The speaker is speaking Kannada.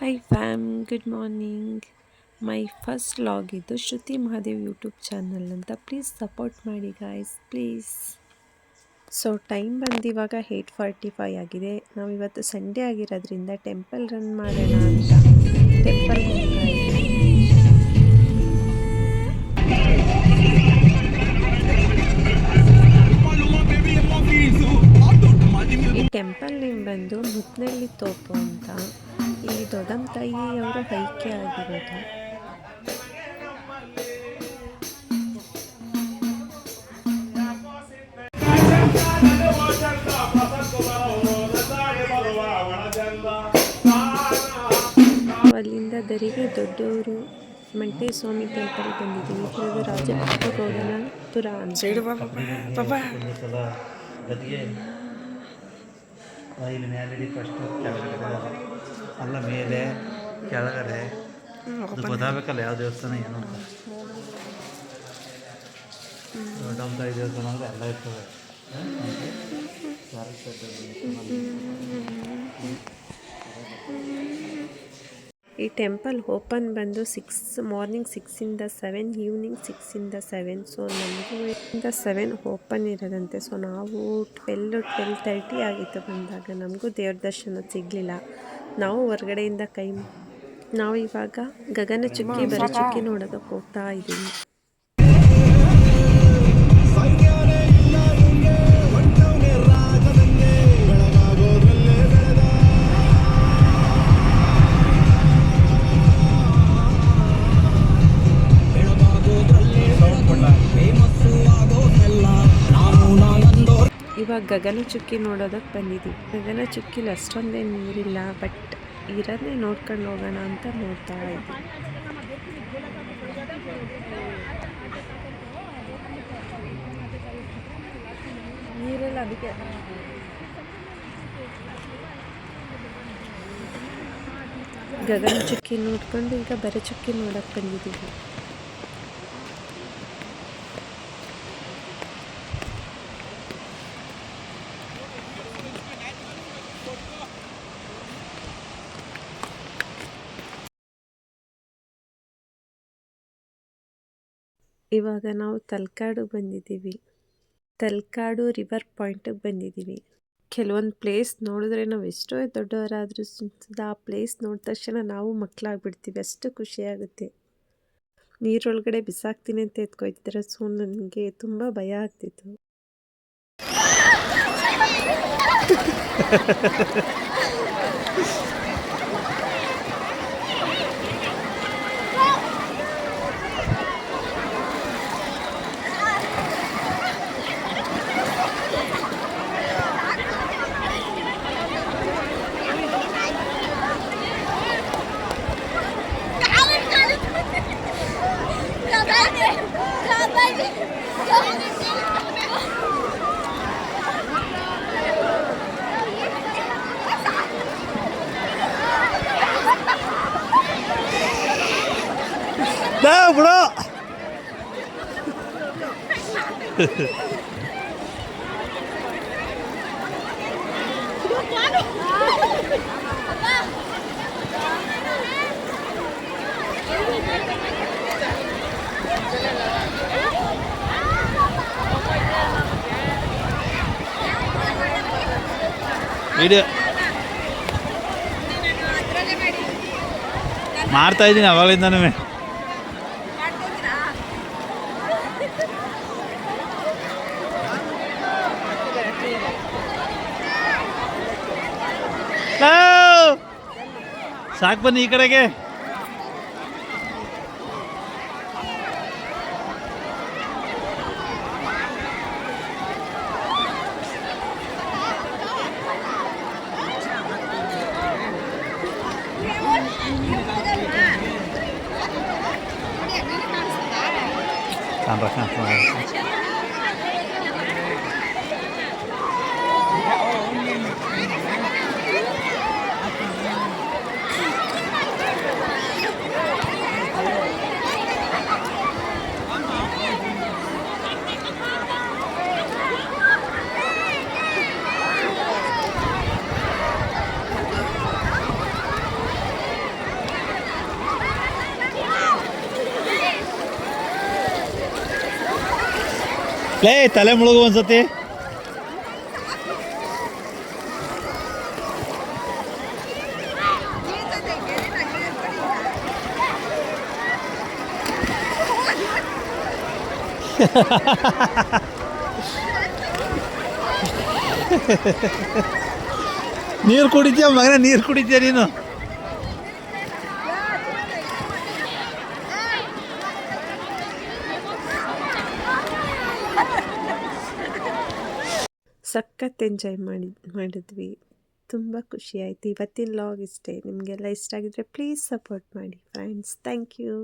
Hi fam, good morning. My first log ಇದು ಶ್ರುತಿ ಮಹಾದೇವ್ ಯೂಟ್ಯೂಬ್ ಚಾನಲ್ ಅಂತ. ಪ್ಲೀಸ್ ಸಪೋರ್ಟ್ ಮಾಡಿ ಗಾಯ್ಸ್, ಪ್ಲೀಸ್. ಸೊ ಟೈಮ್ ಬಂದು ಇವಾಗ 8:45 ಆಗಿದೆ. ನಾವು ಇವತ್ತು ಸಂಡೇ ಆಗಿರೋದ್ರಿಂದ ಟೆಂಪಲ್ ರನ್ ಮಾಡೋಣ ಅಂತ ಟೆಂಪಲ್ಗೆ ಹೋಗ್ತಾ ಇದ್ದೀವಿ. ಈ ಟೆಂಪಲ್ ನೇಮ್ ಬಂದು ಮುತ್ನಳ್ಳಿ ತೋಪು ಅಂತ. ಇಲ್ಲಿ ದೊಡ್ಡಮ್ಮ ತಾಯಿ ಅವರ ಐಕ್ಯ ಆಗಿರೋದು. ಅಲ್ಲಿಂದ ದರಿಗೆ ದೊಡ್ಡವರು ಮಂಟೇಸ್ವಾಮಿ ಟೆಂಪಲ್ ಬಂದಿದ್ದೀವಿ. ಇದು ರಾಜಪುತ್ರಗೌಡನ ಪುರ ಅಂತ. ಇಲ್ಲಿ ಮೇಲೆ ಫಸ್ಟು ಕೆಳಗಡೆ ಅಲ್ಲ, ಮೇಲೆ ಕೆಳಗಡೆ ಅದು ಗೊತ್ತಾಗಬೇಕಲ್ಲ ಯಾವ ದೇವಸ್ಥಾನ ಏನು ಅಂತ. ದೊಡ್ಡಮ್ಮ ತಾಯಿ ದೇವಸ್ಥಾನ ಅಂದರೆ ಎಲ್ಲ ಇರ್ತವೆ. ಈ ಟೆಂಪಲ್ ಓಪನ್ ಬಂದು morning 6 to 7, evening 6 to 7. So ನಮಗೂ 7 ಓಪನ್ ಇರೋದಂತೆ. ಸೊ ನಾವು 12:30 ಆಗಿತ್ತು ಬಂದಾಗ. ನಮಗೂ ದೇವ್ರ ದರ್ಶನ ಸಿಗಲಿಲ್ಲ. ನಾವು ಹೊರಗಡೆಯಿಂದ ನಾವು ಇವಾಗ ಗಗನಚುಕ್ಕಿ ಭರಚುಕ್ಕಿ ನೋಡೋದಕ್ಕೆ ಹೋಗ್ತಾ ಇದ್ದೀವಿ. ಇವಾಗ ಗಗನಚುಕ್ಕಿ ನೋಡೋದಕ್ಕೆ ಬಂದಿದ್ದೀವಿ. ಗಗನಚುಕ್ಕಿಲಿ ಅಷ್ಟೊಂದೇನು ನೀರಿಲ್ಲ, ಬಟ್ ಇರೋದನ್ನೇ ನೋಡ್ಕೊಂಡು ಹೋಗೋಣ ಅಂತ ನೋಡ್ತಾ ಇದ್ದೀವಿ. ನೀರೆಲ್ಲ ಅದಕ್ಕೆ ಗಗನಚುಕ್ಕಿ ನೋಡ್ಕೊಂಡು ಈಗ ಭರಚುಕ್ಕಿ ನೋಡೋಕ್ಕೆ ಬಂದಿದ್ದೀವಿ. ಇವಾಗ ನಾವು ತಲಕಾಡು ಬಂದಿದ್ದೀವಿ. ತಲಕಾಡು ರಿವರ್ ಪಾಯಿಂಟಿಗೆ ಬಂದಿದ್ದೀವಿ. ಕೆಲವೊಂದು ಪ್ಲೇಸ್ ನೋಡಿದ್ರೆ ನಾವು ಎಷ್ಟೋ ದೊಡ್ಡವರಾದರೂ ಆ ಪ್ಲೇಸ್ ನೋಡಿದ ತಕ್ಷಣ ನಾವು ಮಕ್ಕಳಾಗ್ಬಿಡ್ತೀವಿ, ಅಷ್ಟು ಖುಷಿಯಾಗುತ್ತೆ. ನೀರೊಳಗಡೆ ಬಿಸಾಕ್ತೀನಿ ಅಂತ ಎತ್ಕೊಯ್ತಿದ್ದಾರೆ. ಸೊ ನನಗೆ ತುಂಬ ಭಯ ಆಗ್ತಿತ್ತು. bro. ವಿಡಿಯೋ ಮಾಡ್ತಾ ಇದ್ದೀನಿ ಅವಾಗಲಿಂದನೂ. ಸಾಕು ಬನ್ನಿ ಈ ಕಡೆಗೆ. ಲೇ ತಲೆ ಮುಳುಗು ಒಂದ್ಸತಿ. ನೀರು ಕುಡಿತೀಯ ಮಗನೇ, ನೀರು ಕುಡಿತೀಯ ನೀನು. ಸಖತ್ ಎಂಜಾಯ್ ಮಾಡಿದ್ವಿ. ತುಂಬ ಖುಷಿ ಆಯಿತು. ಇವತ್ತಿನ ಲಾಗ್ ಇಷ್ಟೇ. ನಿಮಗೆಲ್ಲ ಇಷ್ಟ ಆಗಿದ್ರೆ ಪ್ಲೀಸ್ ಸಪೋರ್ಟ್ ಮಾಡಿ ಫ್ರೆಂಡ್ಸ್. Thank you.